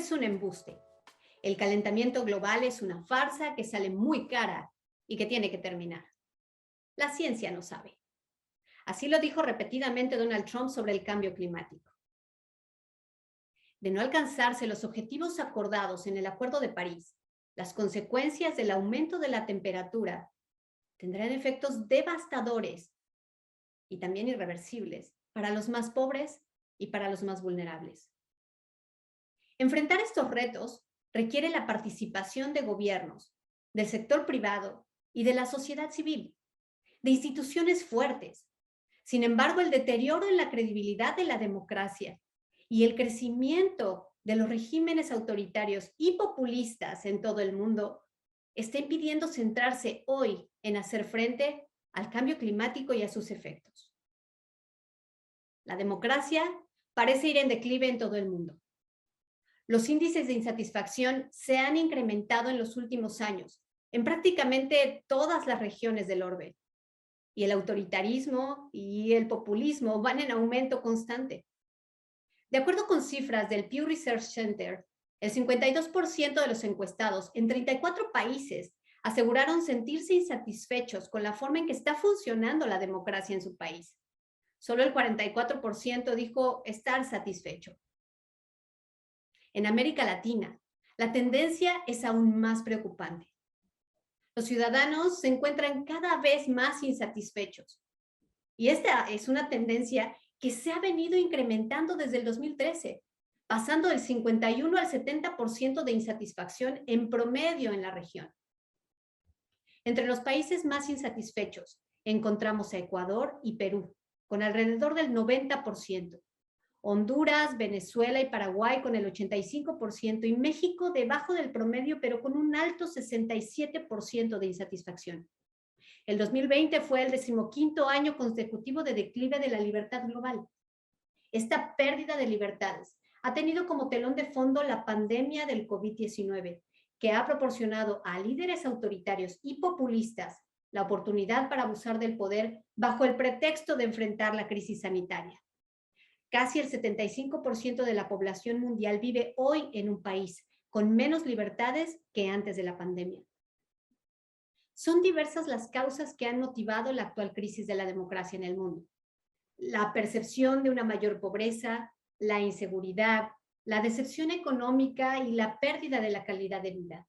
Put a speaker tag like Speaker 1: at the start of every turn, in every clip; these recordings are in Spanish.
Speaker 1: es un embuste. El calentamiento global es una farsa que sale muy cara y que tiene que terminar. La ciencia no sabe. Así lo dijo repetidamente Donald Trump sobre el cambio climático. De no alcanzarse los objetivos acordados en el Acuerdo de París, las consecuencias del aumento de la temperatura tendrán efectos devastadores y también irreversibles para los más pobres y para los más vulnerables. Enfrentar estos retos requiere la participación de gobiernos, del sector privado y de la sociedad civil, de instituciones fuertes. Sin embargo, el deterioro en la credibilidad de la democracia y el crecimiento de los regímenes autoritarios y populistas en todo el mundo está impidiendo centrarse hoy en hacer frente al cambio climático y a sus efectos. La democracia parece ir en declive en todo el mundo. Los índices de insatisfacción se han incrementado en los últimos años en prácticamente todas las regiones del orbe. Y el autoritarismo y el populismo van en aumento constante. De acuerdo con cifras del Pew Research Center, el 52% de los encuestados en 34 países aseguraron sentirse insatisfechos con la forma en que está funcionando la democracia en su país. Solo el 44% dijo estar satisfecho. En América Latina, la tendencia es aún más preocupante. Los ciudadanos se encuentran cada vez más insatisfechos. Y esta es una tendencia que se ha venido incrementando desde el 2013, pasando del 51 al 70% de insatisfacción en promedio en la región. Entre los países más insatisfechos encontramos a Ecuador y Perú, con alrededor del 90%. Honduras, Venezuela y Paraguay con el 85% y México debajo del promedio, pero con un alto 67% de insatisfacción. El 2020 fue el 15º año consecutivo de declive de la libertad global. Esta pérdida de libertades ha tenido como telón de fondo la pandemia del COVID-19, que ha proporcionado a líderes autoritarios y populistas la oportunidad para abusar del poder bajo el pretexto de enfrentar la crisis sanitaria. Casi el 75% de la población mundial vive hoy en un país con menos libertades que antes de la pandemia. Son diversas las causas que han motivado la actual crisis de la democracia en el mundo. La percepción de una mayor pobreza, la inseguridad, la decepción económica y la pérdida de la calidad de vida.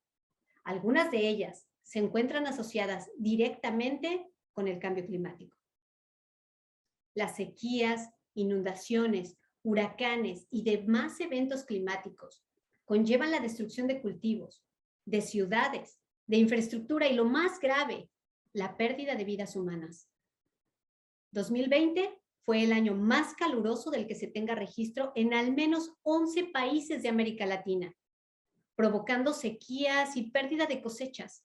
Speaker 1: Algunas de ellas se encuentran asociadas directamente con el cambio climático. Las sequías, inundaciones, huracanes y demás eventos climáticos conllevan la destrucción de cultivos, de ciudades, de infraestructura y lo más grave, la pérdida de vidas humanas. 2020 fue el año más caluroso del que se tenga registro en al menos 11 países de América Latina, provocando sequías y pérdida de cosechas.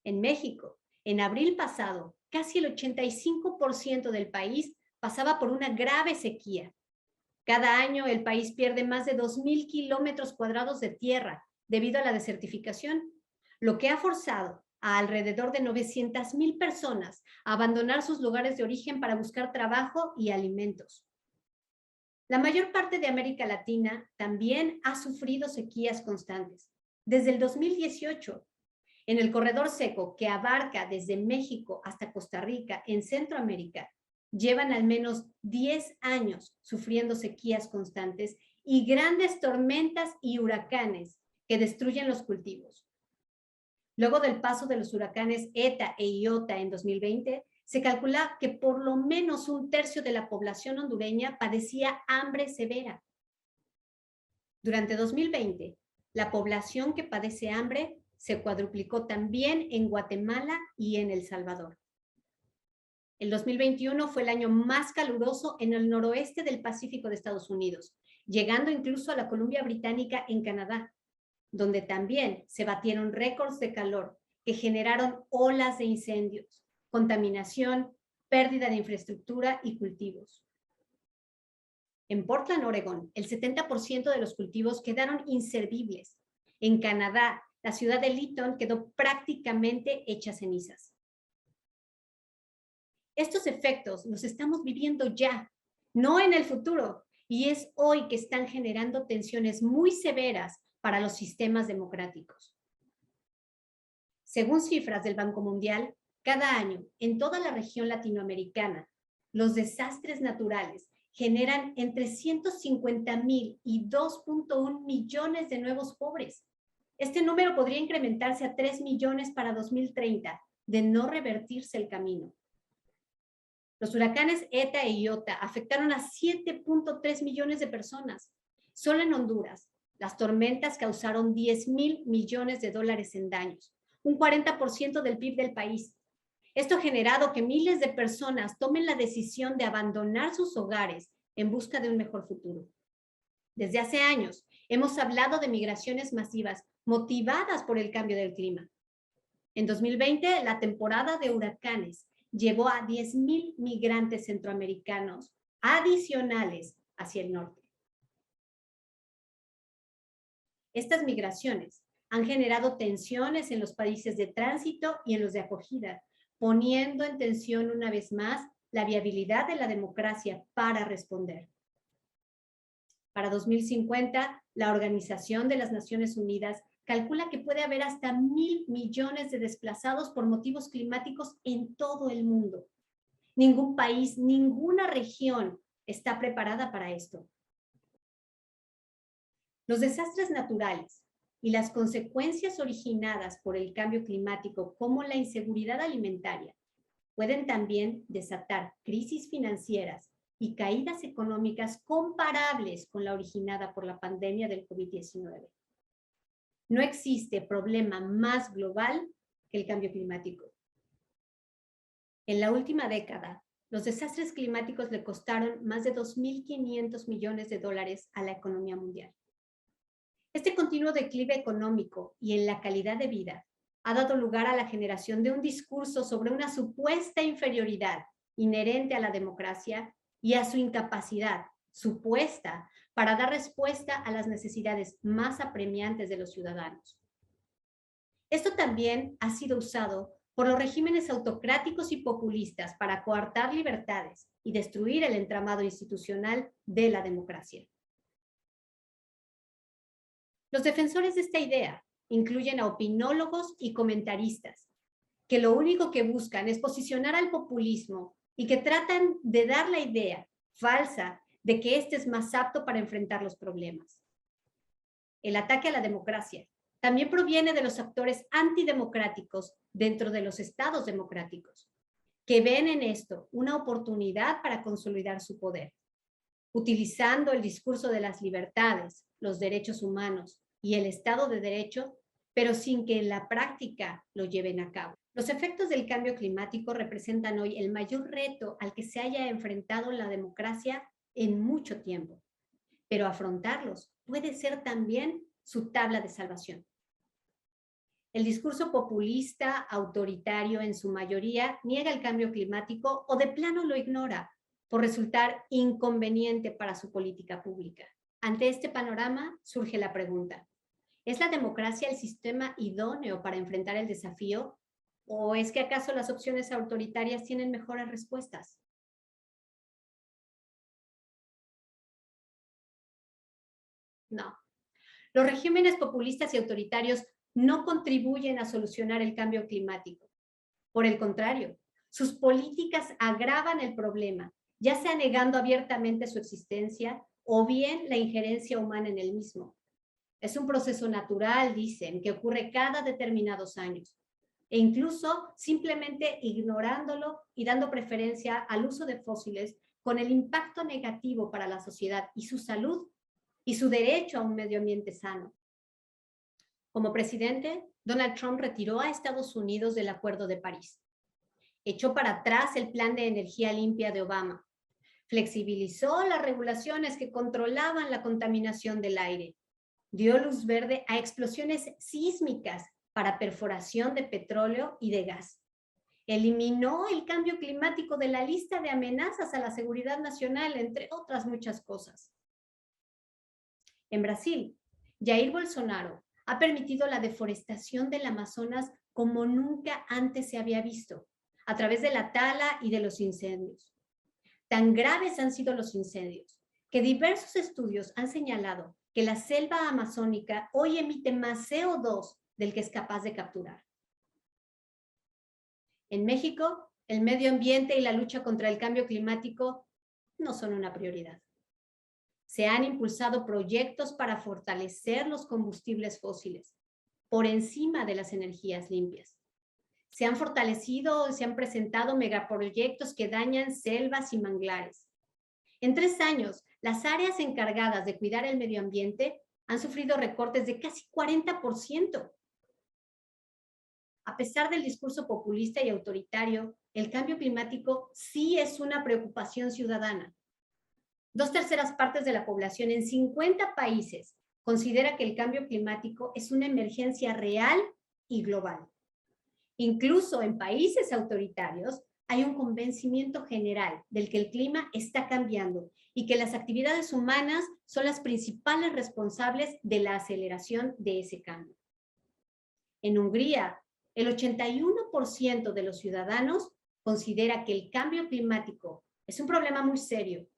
Speaker 1: En México, en abril pasado, casi el 85% del país pasaba por una grave sequía. Cada año el país pierde más de 2,000 kilómetros cuadrados de tierra debido a la desertificación, lo que ha forzado a alrededor de 900,000 personas a abandonar sus lugares de origen para buscar trabajo y alimentos. La mayor parte de América Latina también ha sufrido sequías constantes. Desde el 2018, en el corredor seco que abarca desde México hasta Costa Rica en Centroamérica, llevan al menos 10 años sufriendo sequías constantes y grandes tormentas y huracanes que destruyen los cultivos. Luego del paso de los huracanes ETA e IOTA en 2020, se calcula que por lo menos 1/3 de la población hondureña padecía hambre severa. Durante 2020, la población que padece hambre se cuadruplicó también en Guatemala y en El Salvador. El 2021 fue el año más caluroso en el noroeste del Pacífico de Estados Unidos, llegando incluso a la Columbia Británica en Canadá, donde también se batieron récords de calor que generaron olas de incendios, contaminación, pérdida de infraestructura y cultivos. En Portland, Oregón, el 70% de los cultivos quedaron inservibles. En Canadá, la ciudad de Lytton quedó prácticamente hecha cenizas. Estos efectos los estamos viviendo ya, no en el futuro, y es hoy que están generando tensiones muy severas para los sistemas democráticos. Según cifras del Banco Mundial, cada año en toda la región latinoamericana, los desastres naturales generan entre 150,000 y 2.1 millones de nuevos pobres. Este número podría incrementarse a 3 millones para 2030, de no revertirse el camino. Los huracanes ETA e IOTA afectaron a 7.3 millones de personas. Solo en Honduras, las tormentas causaron 10,000 millones de dólares en daños, un 40% del PIB del país. Esto ha generado que miles de personas tomen la decisión de abandonar sus hogares en busca de un mejor futuro. Desde hace años, hemos hablado de migraciones masivas motivadas por el cambio del clima. En 2020, la temporada de huracanes llevó a 10,000 migrantes centroamericanos adicionales hacia el norte. Estas migraciones han generado tensiones en los países de tránsito y en los de acogida, poniendo en tensión una vez más la viabilidad de la democracia para responder. Para 2050, la Organización de las Naciones Unidas calcula que puede haber hasta 1,000 millones de desplazados por motivos climáticos en todo el mundo. Ningún país, ninguna región está preparada para esto. Los desastres naturales y las consecuencias originadas por el cambio climático, como la inseguridad alimentaria, pueden también desatar crisis financieras y caídas económicas comparables con la originada por la pandemia del COVID-19. No existe problema más global que el cambio climático. En la última década, los desastres climáticos le costaron más de 2.500 millones de dólares a la economía mundial. Este continuo declive económico y en la calidad de vida ha dado lugar a la generación de un discurso sobre una supuesta inferioridad inherente a la democracia y a su incapacidad supuesta para dar respuesta a las necesidades más apremiantes de los ciudadanos. Esto también ha sido usado por los regímenes autocráticos y populistas para coartar libertades y destruir el entramado institucional de la democracia. Los defensores de esta idea incluyen a opinólogos y comentaristas, que lo único que buscan es posicionar al populismo y que tratan de dar la idea falsa de que éste es más apto para enfrentar los problemas. El ataque a la democracia también proviene de los actores antidemocráticos dentro de los estados democráticos, que ven en esto una oportunidad para consolidar su poder, utilizando el discurso de las libertades, los derechos humanos y el Estado de Derecho, pero sin que en la práctica lo lleven a cabo. Los efectos del cambio climático representan hoy el mayor reto al que se haya enfrentado la democracia en mucho tiempo, pero afrontarlos puede ser también su tabla de salvación. El discurso populista, autoritario en su mayoría, niega el cambio climático o de plano lo ignora por resultar inconveniente para su política pública. Ante este panorama surge la pregunta: ¿es la democracia el sistema idóneo para enfrentar el desafío? ¿O es que acaso las opciones autoritarias tienen mejores respuestas? No. Los regímenes populistas y autoritarios no contribuyen a solucionar el cambio climático. Por el contrario, sus políticas agravan el problema, ya sea negando abiertamente su existencia o bien la injerencia humana en el mismo. Es un proceso natural, dicen, que ocurre cada determinados años, e incluso simplemente ignorándolo y dando preferencia al uso de fósiles con el impacto negativo para la sociedad y su salud y su derecho a un medio ambiente sano. Como presidente, Donald Trump retiró a Estados Unidos del Acuerdo de París, echó para atrás el plan de energía limpia de Obama, flexibilizó las regulaciones que controlaban la contaminación del aire, dio luz verde a explosiones sísmicas para perforación de petróleo y de gas, eliminó el cambio climático de la lista de amenazas a la seguridad nacional, entre otras muchas cosas. En Brasil, Jair Bolsonaro ha permitido la deforestación del Amazonas como nunca antes se había visto, a través de la tala y de los incendios. Tan graves han sido los incendios que diversos estudios han señalado que la selva amazónica hoy emite más CO2 del que es capaz de capturar. En México, el medio ambiente y la lucha contra el cambio climático no son una prioridad. Se han impulsado proyectos para fortalecer los combustibles fósiles por encima de las energías limpias. Se han fortalecido, se han presentado megaproyectos que dañan selvas y manglares. En 3 años, las áreas encargadas de cuidar el medio ambiente han sufrido recortes de casi 40%. A pesar del discurso populista y autoritario, el cambio climático sí es una preocupación ciudadana. 2/3 partes de la población en 50 países considera que el cambio climático es una emergencia real y global. Incluso en países autoritarios hay un convencimiento general del que el clima está cambiando y que las actividades humanas son las principales responsables de la aceleración de ese cambio. En Hungría, el 81% de los ciudadanos considera que el cambio climático es un problema muy serio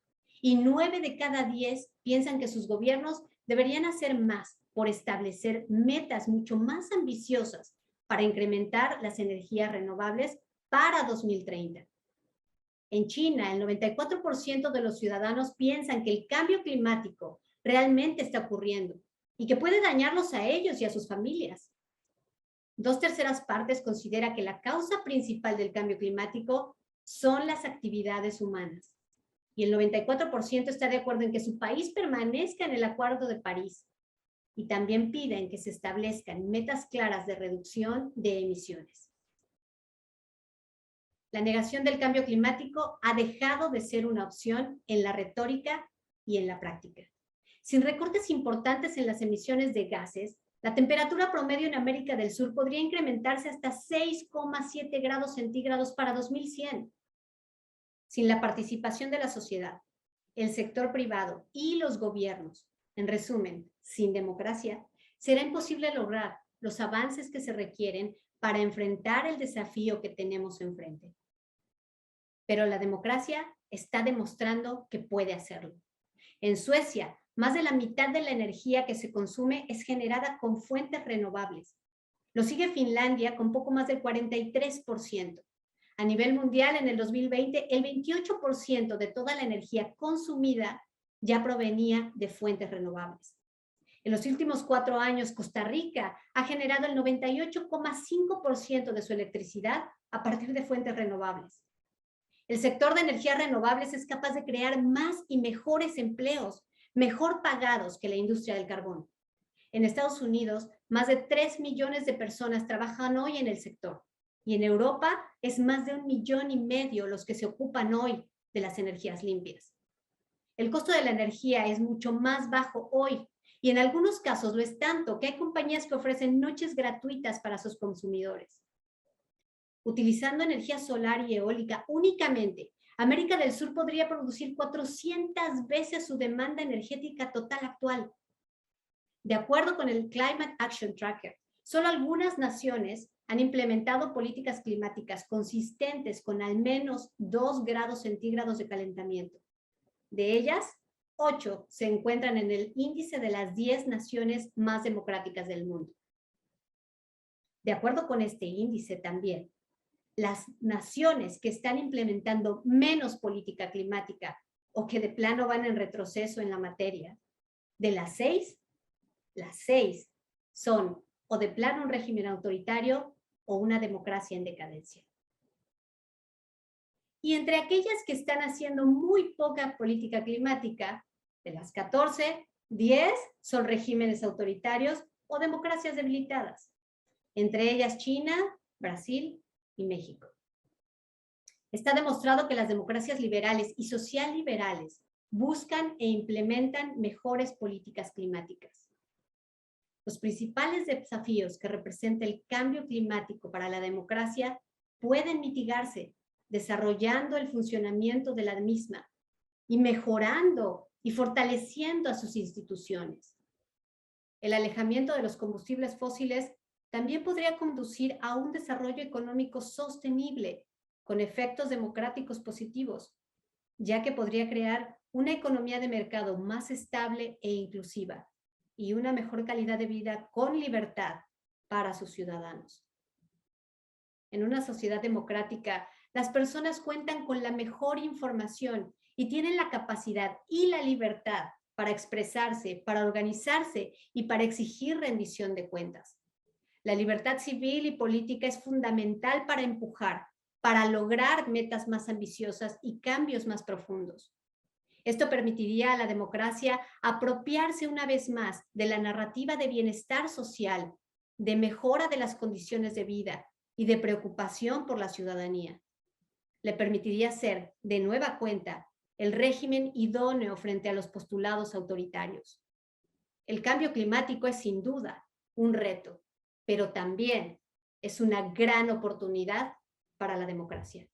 Speaker 1: y 9 de cada 10 piensan que sus gobiernos deberían hacer más por establecer metas mucho más ambiciosas para incrementar las energías renovables para 2030. En China, el 94% de los ciudadanos piensan que el cambio climático realmente está ocurriendo y que puede dañarlos a ellos y a sus familias. 2/3 partes considera que la causa principal del cambio climático son las actividades humanas. Y el 94% está de acuerdo en que su país permanezca en el Acuerdo de París. Y también piden que se establezcan metas claras de reducción de emisiones. La negación del cambio climático ha dejado de ser una opción en la retórica y en la práctica. Sin recortes importantes en las emisiones de gases, la temperatura promedio en América del Sur podría incrementarse hasta 6,7 grados centígrados para 2100. Sin la participación de la sociedad, el sector privado y los gobiernos, en resumen, sin democracia, será imposible lograr los avances que se requieren para enfrentar el desafío que tenemos enfrente. Pero la democracia está demostrando que puede hacerlo. En Suecia, más de la mitad de la energía que se consume es generada con fuentes renovables. Lo sigue Finlandia con poco más del 43%. A nivel mundial, en el 2020, el 28% de toda la energía consumida ya provenía de fuentes renovables. En los últimos 4 años, Costa Rica ha generado el 98,5% de su electricidad a partir de fuentes renovables. El sector de energías renovables es capaz de crear más y mejores empleos, mejor pagados que la industria del carbón. En Estados Unidos, más de 3 millones de personas trabajan hoy en el sector. Y en Europa es más de 1,5 millones los que se ocupan hoy de las energías limpias. El costo de la energía es mucho más bajo hoy y en algunos casos lo es tanto que hay compañías que ofrecen noches gratuitas para sus consumidores. Utilizando energía solar y eólica únicamente, América del Sur podría producir 400 veces su demanda energética total actual. De acuerdo con el Climate Action Tracker, solo algunas naciones han implementado políticas climáticas consistentes con al menos 2 grados centígrados de calentamiento. De ellas, 8 se encuentran en el índice de las 10 naciones más democráticas del mundo. De acuerdo con este índice también, las naciones que están implementando menos política climática o que de plano van en retroceso en la materia, de las 6 son o de plano un régimen autoritario o una democracia en decadencia. Y entre aquellas que están haciendo muy poca política climática, de las 14, 10 son regímenes autoritarios o democracias debilitadas. Entre ellas China, Brasil y México. Está demostrado que las democracias liberales y socialliberales buscan e implementan mejores políticas climáticas. Los principales desafíos que representa el cambio climático para la democracia pueden mitigarse desarrollando el funcionamiento de la misma y mejorando y fortaleciendo a sus instituciones. El alejamiento de los combustibles fósiles también podría conducir a un desarrollo económico sostenible con efectos democráticos positivos, ya que podría crear una economía de mercado más estable e inclusiva y una mejor calidad de vida con libertad para sus ciudadanos. En una sociedad democrática, las personas cuentan con la mejor información y tienen la capacidad y la libertad para expresarse, para organizarse y para exigir rendición de cuentas. La libertad civil y política es fundamental para empujar, para lograr metas más ambiciosas y cambios más profundos. Esto permitiría a la democracia apropiarse una vez más de la narrativa de bienestar social, de mejora de las condiciones de vida y de preocupación por la ciudadanía. Le permitiría ser, de nueva cuenta, el régimen idóneo frente a los postulados autoritarios. El cambio climático es sin duda un reto, pero también es una gran oportunidad para la democracia.